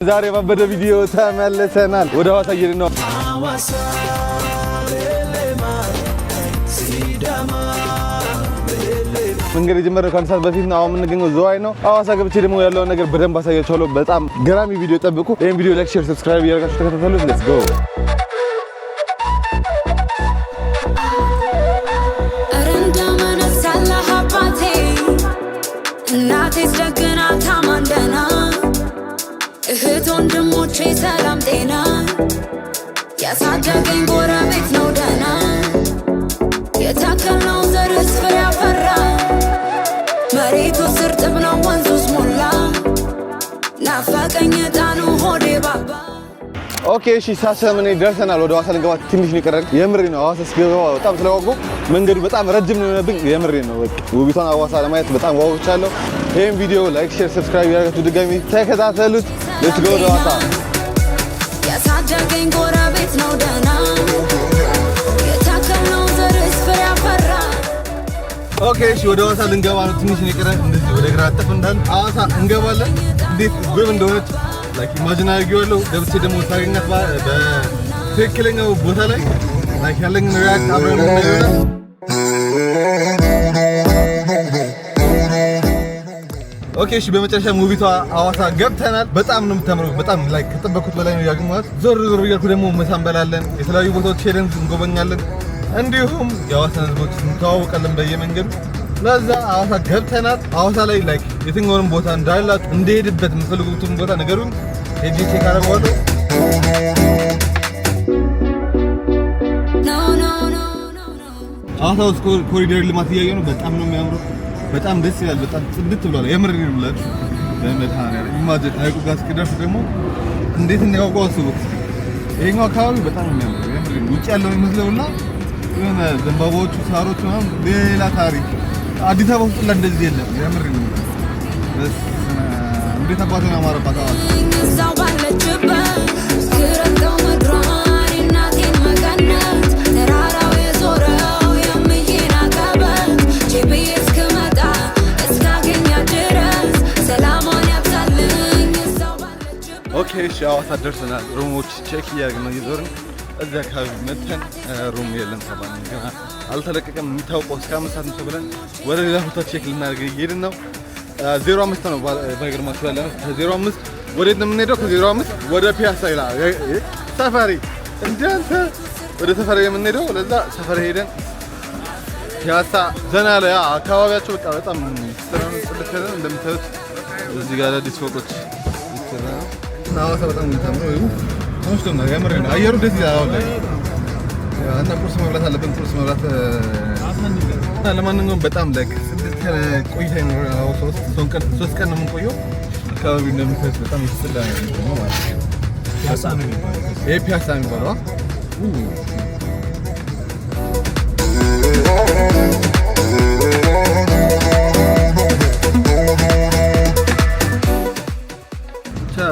ዛሬ ባበደ ቪዲዮ ተመልሰናል። ወደ ሐዋሳ እየሄድን ነው። መንገድ የጀመረው ከአንድ ሰዓት በፊት ነው። አሁን የምንገኘው ዝዋይ ነው። ሐዋሳ ገብቼ ደግሞ ያለውን ነገር በደንብ አሳያችኋለሁ። በጣም ገራሚ ቪዲዮ ጠብቁ። ይሄን ቪዲዮ ላይክ፣ ሼር፣ ሰብስክራይብ እያደረጋችሁ ተከታተሉት። ሌትስ ጎ። እናቴስ ደግና ታማንደና እህት ወንድሞቼ ሰላም ጤና ያሳደገኝ ጎረቤት ነው ደህና የተከልነው ዘርስ ፍሬ አፈራ መሬቱ ስርጥብ ነው ወንዙስ ሞላ ናፈቀኝ ጣኑ ሆዴ ባባ። ኦኬ እሺ፣ ሳሰምን ደርሰናል። ወደ ሐዋሳ ልንገባ ትንሽ ነው የቀረን። የምሬ ነው። ሐዋሳ ስገባ በጣም ስለጓጓሁ መንገዱ በጣም ረጅም ነው የሆነብኝ። የምሬ ነው። በቃ ውቢቷን ሐዋሳ ለማየት በጣም ጓጉቻለሁ። ይሄን ቪዲዮ ላይክ፣ ሼር፣ ሰብስክራይብ ያደረጋችሁ ድጋሚ ተከታተሉት። ሌትስ ጎ ወደ ሐዋሳ። ያሳደገኝ ጎረቤት ነው ደህና የተከልነው ዘርስ ፍሬ አፈራ። ኦኬ እሺ፣ ወደ ሐዋሳ ልንገባ ነው። ትንሽ ነው የቀረን። እንደዚህ ወደ ግራ አጠፍ እንዳል ሐዋሳ እንገባለን። እንዴት ውብ እንደሆነች ላይክ ኢማጂን አድርጌዋለሁ። ገብቼ ደግሞ ታገኛት በትክክለኛው ቦታ ላይ ላይክ ያለኝን ሪያክት አብረን እናያለን። ኦኬ እሺ፣ በመጨረሻ ውቢቷ ሐዋሳ ገብተናል። በጣም ነው የምታምረው። በጣም ላይክ ከጠበኩት በላይ ነው ያገኘኋት። ዞር ዞር እያልኩ ደግሞ ምሳ እንበላለን። የተለያዩ ቦታዎች ሄደን እንጎበኛለን። እንዲሁም የሐዋሳን ህዝቦች እንተዋወቃለን በየመንገዱ። ለዛ ሐዋሳ ገብተናል። ሐዋሳ ላይ ላይክ የትኛውንም ቦታ እንዳላችሁ እንደሄድበት የምትፈልጉትን ቦታ ነገሩን ሄጄ ቼክ አደርገዋለሁ። ሐዋሳ ውስጥ ኮሪደር ልማት እያየሁ ነው። በጣም ነው የሚያምረው። በጣም ደስ ይላል። በጣም ጽድት ብሏል። የምር ነው ብላችሁ በመድኃኒዓለም ኢማጂን ሀይቁ ጋር እስኪደርስ ደግሞ እንዴት እንደጓጓ አስቡት። ይሄኛው አካባቢ በጣም ነው የሚያምረው። የምር ነው። ውጭ ያለው የሚመስለውና የሆነ ዘንባባዎቹ ሳሮቹ ምናምን ሌላ ታሪክ። አዲስ አበባ ውስጥ እንደዚህ የለም። የምር ነው። እንዴት አባቱ ነው ያማረባት ሐዋሳ። እዛው ባለችበት ስረቀው ምድሯን እናቴን መቀነት ተራራው የዞረው የምዬን አቀበት ጄብዬ እስክመጣ እስካገኛት ድረስ ሰላሟን ያብዛልኝ እዛው ባለችበት። ኦኬ እሺ፣ ሐዋሳ ደርሰናል። ሩሞች ቼክ እያደረግን ነው እየዞርን። እዚህ አካባቢ መተን ሩም የለም ተባልን። ገና አልተለቀቀም። የሚታወቀው እስከ 5 ሰዓት ነው ብለን ወደ ሌላ ቦታ ቼክ ልናደርግ እየሄድን ነው። 05 ነው ባይገርማችሁ ያለ ነው። ከ05 ወዴት ነው የምንሄደው? ከ05 ወደ ፒያሳ ይላል ሰፈሪ። እንደ አንተ ወደ ሰፈሪ የምንሄደው ለዛ ሰፈሪ ሄደን ፒያሳ ዘና ያለ አካባቢያቸው በቃ በጣም ጽድት ያለ እንደምታዩት እዚህ ጋር አዲስ ፎቆች ይሰራሉ። ሐዋሳ በጣም የምታምረው አሁን ነው የምር ነው። አየሩ ደስ ይላል። አሁን ላይ እና ቁርስ መብላት አለብን። ቁርስ መብላት ለማንኛውም በጣም ላይክ ቆይታ ይኖረናል። ሐዋሳ ውስጥ 3 ቀን ነው የምንቆየው። አካባቢው እንደምታዩት በጣም የተጸዳ ነው ማለት ነው። ፒያሳ ነው የሚባለው። ይሄ ፒያሳ ነው የሚባለው።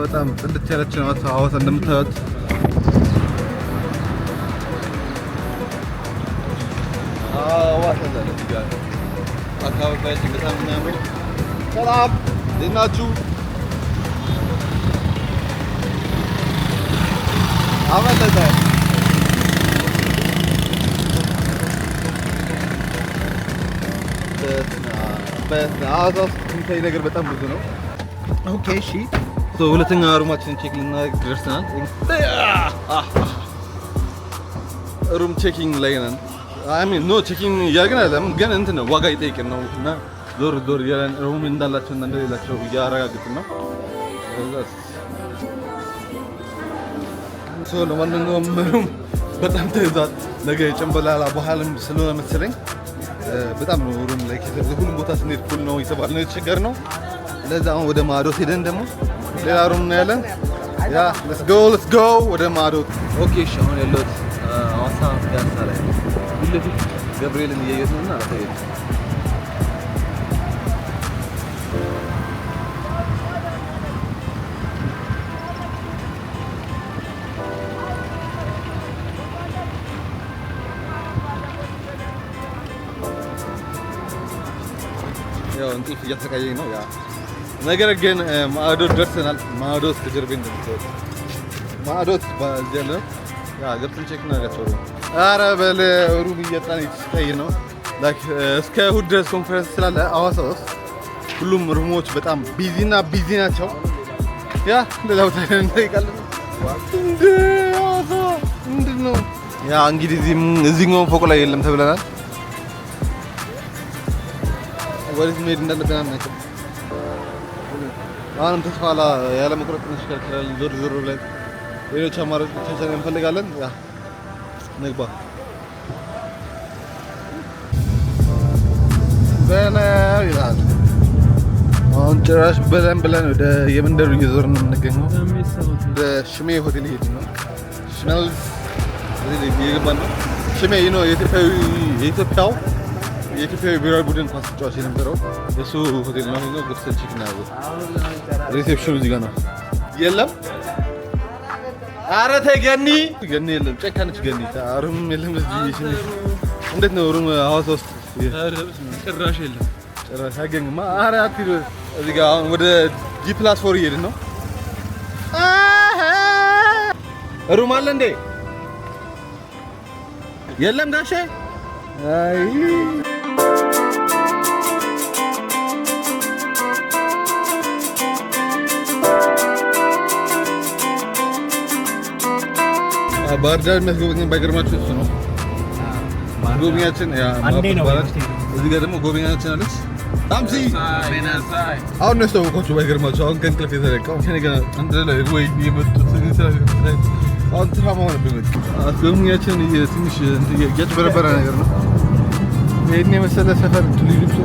በጣም ጽድት ያለች ነው ሐዋሳ እንደምታዩት። ሐዋሳ ማለት ጋር አካባቢያችን በጣም የሚያምር። ሰላም እንዴት ናችሁ? አመጣጣ ሐዋሳ ውስጥ የሚታይ ነገር በጣም ብዙ ነው። ኦኬ እሺ፣ ሁለተኛ ሩማችንን ቼክ ልናደርግ ደርሰናል። ሩም ቼኪንግ ላይ ነን። አይ ሚን ኖ ቼኪንግ እያደረግን አይደለም፣ ግን እንትን ነው ዋጋ ይጠይቅን ነው እና ዞር ዞር እያለን ሩም እንዳላቸው እና እንደሌላቸው እያረጋግጥን ነው። ለማንኛውም ሩም በጣም ተይዟል። ነገ የጨምበላላ ባህልም ስለሆነ መሰለኝ በጣም ነው ሩም ላይ ሁሉም ቦታ ስንሄድ ፉል ነው የተባልነው የተቸገርነው። ለዛ አሁን ወደ ማዶ ሄደን ደግሞ ሌላ ሩም ነው ያለን። ያ ሌትስ ጎ ወደ ማዶ። ኦኬ እሺ፣ አሁን ያለሁት ሐዋሳ ፒያሳ ላይ ነው። ፊት ገብርኤልን እያየሁት ነውና አታየኝ። ያው እንቅልፍ እያሰቃየኝ ነው። ያ ነገር ግን ማዕዶት ደርሰናል። ማዕዶት ከጀርቤ እንደምትወጡ ማዕዶት ባዘለ ያ ገብተን ቼክ እናደርጋቸው። ኧረ በል ሩም እየጣን ይስጠይ ነው ላይክ እስከ እሑድ ድረስ ኮንፈረንስ ስላለ ሐዋሳ ውስጥ ሁሉም ሩሞች በጣም ቢዚ ናቸው። ያ ሌላ ቦታ እንጠይቃለን። እንደ ሐዋሳ ምንድን ነው ያ እንግዲህ እዚህኛው ፎቅ ላይ የለም ተብለናል። ወዴት መሄድ እንዳለብን አናውቅም። አሁንም ተስፋ ያለ መቁረጥ እንሽከርከራለን። ዞር ብለን ሌሎች አማራጮችን እንፈልጋለን። ያ ንግባ በለው ይላል። አሁን ጭራሽ ብለን ወደ የመንደሩ እየዞርን ነው የምንገኘው። ወደ ሽሜ ሆቴል እየሄድን ነው። ሽመልስ እየገባን ነው። ሽሜ ነው የኢትዮጵያው ብሔራዊ ቡድን ኳስ ተጫዋች የነበረው የእሱ ሆቴል ነው። ነው ገብተን ቼክ እናደርገው። ሪሴፕሽኑ እዚህ ጋር ነው። የለም ኧረ ተይ ገኒ የለም። ጨካነች ገኒ። ሩም የለም እዚህ ሽሜ። እንዴት ነው ሩም ሐዋሳ ውስጥ? ጭራሽ የለም። ጭራሽ አገኝማ። ኧረ አትሂዱ። እዚህ ጋር አሁን ወደ G+4 እየሄድን ነው። ሩም አለ እንዴ? የለም ጋሼ። አይ ባህር ዳር የሚያስጎበኘን ባይገርማችሁ እሱ ነው ጎብኛችን። እዚህ ጋር ደግሞ ጎብኛችን አለች ታምሲ። አሁን ነው የስተዋወቅኳቸው ባይገርማችሁ። አሁን ከእንቅልፍ የተነቃው አንድ ላይ ወይ የመጡት አሁን ትራማ ሆነብኝ። ጎብኛችን ትንሽ እያጭበረበረ ነገር ነው። ይሄን የመሰለ ሰፈር ልዩቱ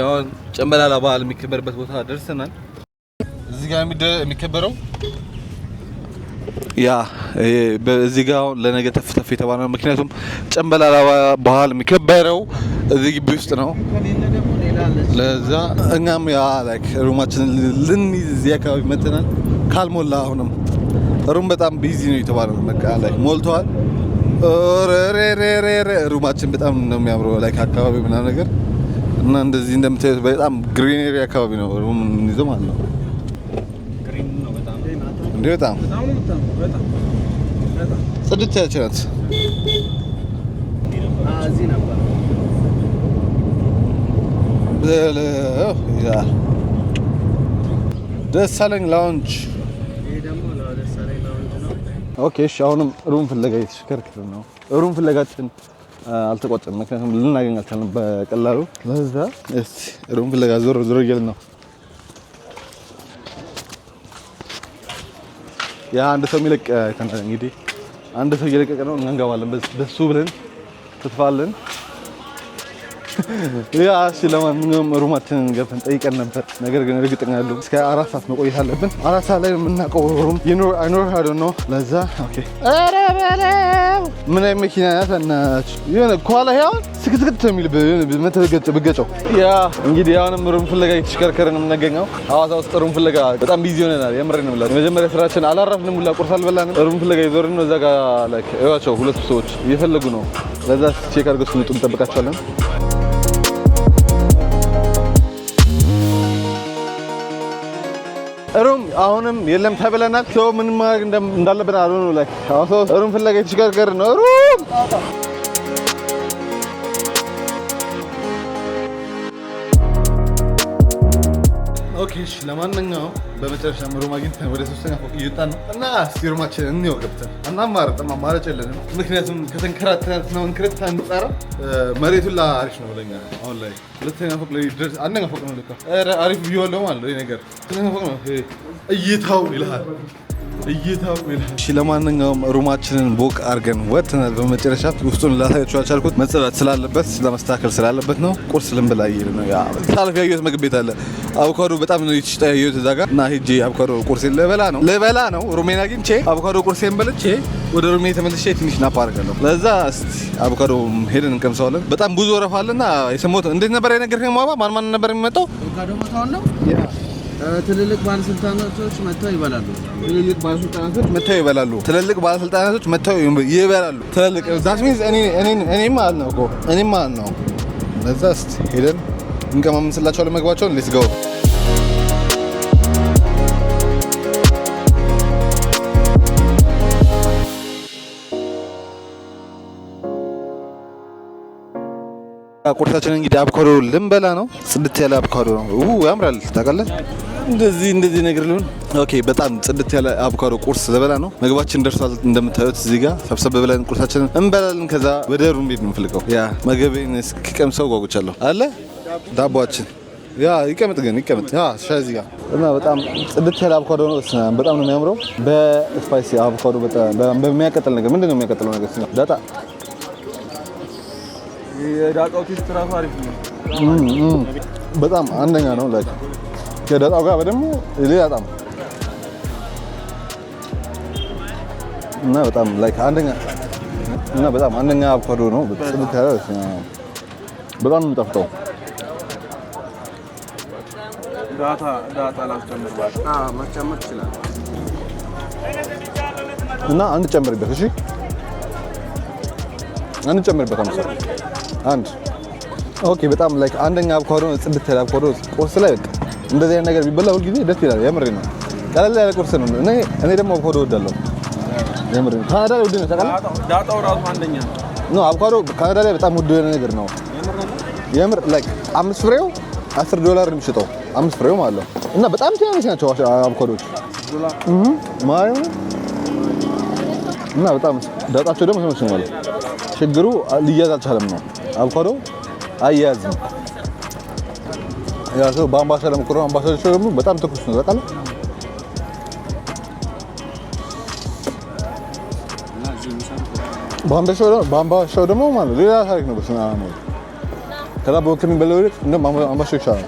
አሁን ጨምበላላ በዓል የሚከበርበት ቦታ ደርሰናል። እዚህ ጋር የሚከበረው ያ በዚህ ጋር ለነገ ተፍተፍ የተባለው ምክንያቱም ጨምበላላ በዓል የሚከበረው እዚህ ግቢ ውስጥ ነው። ለዛ እኛም ያ ላይክ ሩማችንን ልንይዝ እዚህ አካባቢ መጥተናል። ካልሞላ አሁንም ሩም በጣም ቢዚ ነው የተባለው በቃ ላይክ ሞልቷል። ሩማችን በጣም ነው የሚያምረው ላይክ አካባቢ ምናምን ነገር እና እንደዚህ እንደምታዩት በጣም ግሪነሪ አካባቢ ነው ሩም እንይዘው ማለት ነው። ግሪን ነው በጣም እንዴ በጣም ጽድት ያለች ናት። እዚህ ነበር ያ ደሳለኝ ላውንጅ። ይሄ ደግሞ ደሳለኝ ላውንጅ ነው። ኦኬ እሺ። አሁንም ሩም ፍለጋ እየተሽከረከርን ነው። ሩም ፍለጋችን አልተቆጠም ምክንያቱም ልናገኝ አልቻልንም በቀላሉ። ለዛ እስቲ ሩም ፍለጋ ዞር እያልን ነው። ያ አንድ ሰው የሚለቅ እንግዲህ አንድ ሰው እየለቀቀ ነው። እንገባለን በሱ ብለን ትጥፋለን። ያ እሺ። ለማንኛውም ሩማችንን ገብተን ጠይቀን ነበር። ነገር ግን እርግጠኛ አይደለሁም እስከ 4 ሰዓት መቆየት አለብን። 4 ሰዓት ላይ የምናውቀው ሩም አይኖር አይደል ነው። ለዛ ኦኬ። ኧረ በለው ምን አይነት መኪና ናት? የሆነ ከኋላ ያው ስክስክት የሚል ብገጨው። ያ እንግዲህ አሁንም ሩም ፍለጋ እየተሽከረከርን የምንገኘው ሐዋሳ ውስጥ ሩም ፍለጋ በጣም ቢዚ ሆነናል። የምሬን ነው የምላችሁ። የመጀመሪያ ስራችን አላረፍንም ሁላ ቁርስ አልበላንም። ሩም ፍለጋ ይዞርን ነው። እዛ ጋር ላይክ እዩዋቸው ሁለት ሰዎች እየፈለጉ ነው። ለዛ ቼክ አድርገው ሲመጡ እንጠብቃቸዋለን። ሩም አሁንም የለም ተብለናል። ሰው ምን ማድረግ እንዳለብን አሉ ነው ላይ አሁን ሩም ፍለጋ የተሽከርከርን ነው። ሩም ኦኬ እሺ። ለማንኛውም በመጨረሻ ሩም አግኝተን ወደ 3ኛ ፎቅ እየወጣን ነው እና እስቲ ሩማችንን እንየው ገብተን እና አማራጭ የለንም። ምክንያቱም ከተንከራተት ነው እንክርት አንጻራ መሬቱ ላይ አሪፍ ነው ለኛ። አሁን ላይ 2ኛ ፎቅ ላይ ድረስ 1ኛ ፎቅ ነው ልካ አሪፍ ቪው አለው ማለት ነው። ይሄ ነገር 2ኛ ፎቅ ነው። እይታው ይላል። እሺ ለማንኛውም ሩማችንን ቦክ አድርገን ወጥተናል። በመጨረሻ ውስጡን ላሳያችሁ አልቻልኩት መጽዳት ስላለበት ለማስተካከል ስላለበት ነው። ቁርስ ልንበላ እየሄድን ነው። ያ ታልፍ ያየሁት ምግብ ቤት አለ። አቮካዶ በጣም ነው ያየሁት እዛ ጋር እና ሄጄ አቮካዶ ቁርሴን ልበላ ነው። ሩሜን አግኝቼ አቮካዶ ቁርሴን በልቼ ወደ ሩሜ ተመልሼ ትንሽ ናፕ አደርጋለሁ። ለዛ እስቲ አቮካዶ ሄደን እንቀምሰዋለን። በጣም ብዙ ወረፋ አለና የሰሞት እንዴት ነበር የነገርከኝ? ማን ነበር የሚመጣው? አቮካዶ ቦታውን ነው ትልልቅ ባለስልጣናቶች መጥተው ይበላሉ። ትልልቅ ባለስልጣናቶች መጥተው ይበላሉ። ትልልቅ ባለስልጣናቶች መጥተው ይበላሉ። ትልልቅ ዛት ሚንስ እኔም ማለት ነው እኮ እኔም ማለት ነው። ለዛ እስቲ ሄደን እንቀማምስላቸዋለን ምግባቸውን። ሌትስ ጎ ቁርሳችን እንግዲህ አቮካዶ ልንበላ ነው። ጽድት ያለ አቮካዶ ነው። ያምራል። ታውቃለህ እንደዚህ ነገር ሊሆን ኦኬ። በጣም ጽድት ያለ አቮካዶ ቁርስ ልበላ ነው። ምግባችን ደርሷል። እንደምታዩት እዚህ ጋር ሰብሰብ ብለን ቁርሳችንን እንበላለን። ከዛ ወደ ሩም ቤት ነው የምንፈልገው። ያ ምግቤን እስኪቀምሰው ጓጉቻለሁ። አለ ዳቦአችን ያ ይቀመጥ ያ ሻይ እዚህ ጋር እና በጣም ጽድት ያለ አቮካዶ ነው። በጣም ነው የሚያምረው። በስፓይሲ አቮካዶ በጣም በሚያቀጥል ነገር ምንድን ነው የሚያቀጥለው ነገር ዳጣ የዳጣው ቴስት ራሱ አሪፍ ነው። በጣም አንደኛ ነው። ላይክ ከዳጣው ጋር ደግሞ ሌላ ጣም እና በጣም ላይክ አንደኛ እና በጣም አንደኛ አቮካዶ ነው። ጽድት ያለ በጣም ነው የሚጣፍጠው። ዳጣ ላስጨምርባት። ማስጨመር ይችላል እና አንድ ጨምርበት። እሺ አንድ ጨምርበት። አንድ ኦኬ። በጣም ላይክ አንደኛ አቮካዶ ጽድት ያለ አቮካዶ ቁርስ ላይ በቃ እንደዚህ አይነት ነገር ቢበላ ሁሉ ጊዜ ደስ ይላል። የምሬ ነው። ቀለል ያለ ቁርስ ነው። እኔ ደግሞ አቮካዶ እወዳለሁ። የምሬ ነው። ካናዳ ላይ ውድ ነው ታውቃለህ። ዳጣው ራሱ አንደኛ ነው። አቮካዶ ካናዳ ላይ በጣም ውድ የሆነ ነገር ነው። የምር ላይክ 5 ፍሬው $10 የሚሸጠው 5 ፍሬው ማለት ነው። እና በጣም ትንሽ ናቸው አቮካዶች ማለት ነው። እና በጣም ዳጣቸው ደግሞ ትንሽ ነው ማለት ችግሩ ሊያዝ አልቻለም ነው። አቮካዶ አያያዝም። ያ ሰው በአምባሻ ለምኩረው አምባሻ ደግሞ በጣም ትኩስ ነው ታውቃለህ። በአምባሻው ደግሞ ማለት ሌላ ታሪክ ነው። በስመ አብ ከዳቦ ከሚበላው ይልቅ እንደውም አምባሻው ይሻላል።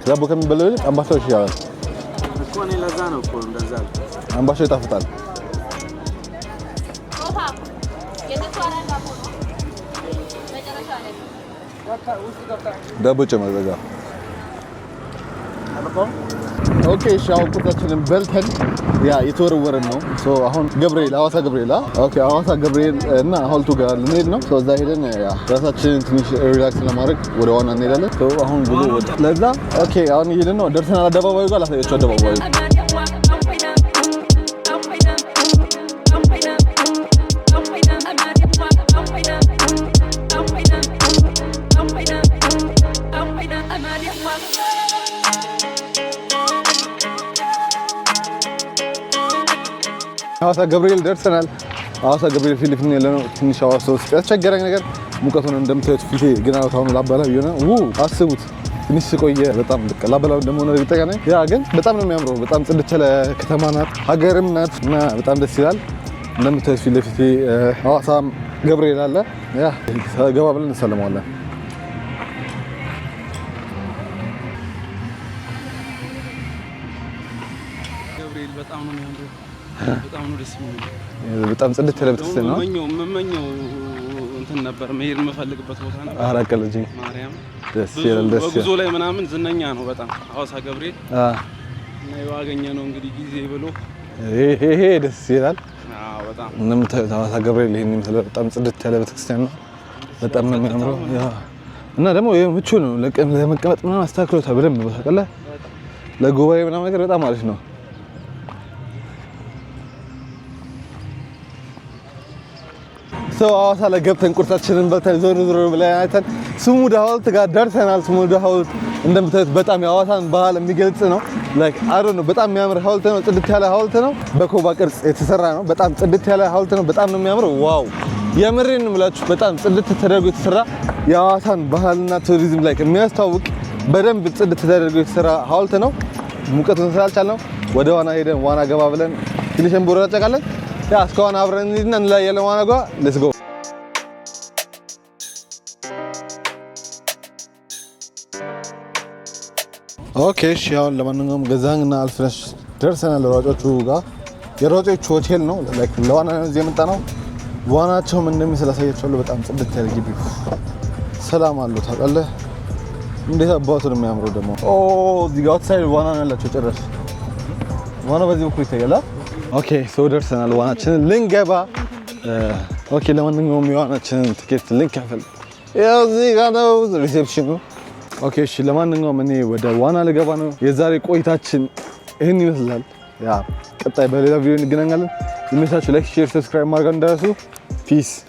ከዳቦ ከሚበላው ይልቅ አምባሻው ይሻላል እኮ። እኔ ለዛ ነው እኮ እንደዛ አምባሻው ይጣፍጣል። ዳቦ ጨመር ዘጋ። ኦኬ እሺ፣ አሁን ቁርሳችንን በልተን ያ የተወረወረን ነው። ሶ አሁን ገብርኤል ሐዋሳ ገብርኤል ኦኬ፣ ሐዋሳ ገብርኤል እና ሐውልቱ ጋር ልንሄድ ነው። ሶ እዛ ሄደን ያ ራሳችንን ትንሽ ሪላክስ ለማድረግ ወደ ዋና እንሄዳለን። ሶ አሁን ጉዞ ወደ ለዛ ኦኬ፣ አሁን እየሄድን ነው። ደርሰናል አደባባዩ ጋር። ላሳያችሁ አደባባዩ ሐዋሳ ገብርኤል ደርሰናል። ሐዋሳ ገብርኤል ፊት ለፊት ያለነው ትንሽ ሐዋሳ ውስጥ ያስቸገረኝ ነገር ሙቀቱን እንደምታዩት ፊቴ ግን አሁን ላበላው የሆነ አስቡት ትንሽ ቆየ። በጣም ላበላው እንደሆነ እርግጠኛ ነኝ። ያ ግን በጣም ነው የሚያምረው። በጣም ጽድት ያለ ከተማ ናት፣ ሀገርም ናት እና በጣም ደስ ይላል። እንደምታዩት ፊት ለፊት ሐዋሳ ገብርኤል አለ። ያ ገባ ብለን እንሰለማለን። ገብርኤል በጣም ነው የሚያምረው። በጣም ነው ደስ የሚለው። በጣም ጽድት ያለ ቤተክርስቲያን ነው። መመኘው እንትን ነበር መሄድ የምፈልግበት ቦታ ነበር። አራቀለጂ ማርያም ደስ ይላል። ደስ በጉዞ ላይ ምናምን ዝነኛ ነው በጣም ሐዋሳ ገብርኤል። እና ያገኘ ነው እንግዲህ ጊዜ ብሎ ይሄ ደስ ይላል። በጣም እንደምታዩት ሐዋሳ ገብርኤል ይሄን ይመስላል። በጣም ጽድት ያለ ቤተክርስቲያን ነው። በጣም ነው የሚያምረው። እና ደግሞ ይሄ ምቹ ነው ለመቀመጥ ምናምን አስተካክሎታል በደንብ በተቀለ ለጉባኤ ምናምን ነገር በጣም አሪፍ ነው። ሰው ሐዋሳ ላይ ገብተን ቁርሳችንን በልተን ዞር ብለን አይተን ስሙዳ ሐውልት ጋር ደርሰናል። ስሙዳ ሐውልት እንደምታዩት በጣም የሐዋሳን ባህል የሚገልጽ ነው። ላይክ አይ ዶንት ኖ በጣም የሚያምር ሐውልት ነው። ጽድት ያለ ሐውልት ነው። በኮባ ቅርጽ የተሰራ ነው። በጣም ጽድት ያለ ሐውልት ነው። በጣም ነው የሚያምረው። ዋው የምሬን ነው የምላችሁ። በጣም ጽድት ተደርጎ የተሰራ የሐዋሳን ባህልና ቱሪዝም ላይ የሚያስተዋውቅ በደንብ ጽድት ተደርጎ የተሰራ ሐውልት ነው። ሙቀቱን ስላልቻልነው ወደ ዋና ሄደን ዋና ገባ ብለን ትንሽ እንቦራጨቃለን። ያ እስካሁን አብረን እንሂድና እንለያያለን። ዋና ጋር ሌትስ ጎ። ኦኬ እሺ፣ አሁን ለማንኛውም ገዛንና አልፍነሽ ደርሰናል። ሯጮቹ ጋር የሯጮቹ ሆቴል ነው። ላይክ ለዋና እዚህ የመጣ ነው። ዋናቸውም እንደሚመስል አሳያችኋለሁ። በጣም ጽድት ያለ ግቢ ሰላም አለው ታውቃለህ። እንዴት አባቱ ነው የሚያምረው ደግሞ እዚህ ጋር አውትሳይድ ዋና ነው ያላቸው ጭራሽ ዋና በዚህ በኩል ይታያል ኦኬ ሶ ደርሰናል ዋናችንን ልንገባ ኦኬ ለማንኛውም የዋናችንን ትኬት ልንከፍል ያው እዚህ ጋር ነው ሪሴፕሽኑ ኦኬ እሺ ለማንኛውም እኔ ወደ ዋና ልገባ ነው የዛሬ ቆይታችን ይሄን ይመስላል ያ ቀጣይ በሌላ ቪዲዮ እንገናኛለን ይመቻችሁ ላይክ ሼር ሰብስክራይብ ማድረግ እንዳትረሱ ፒስ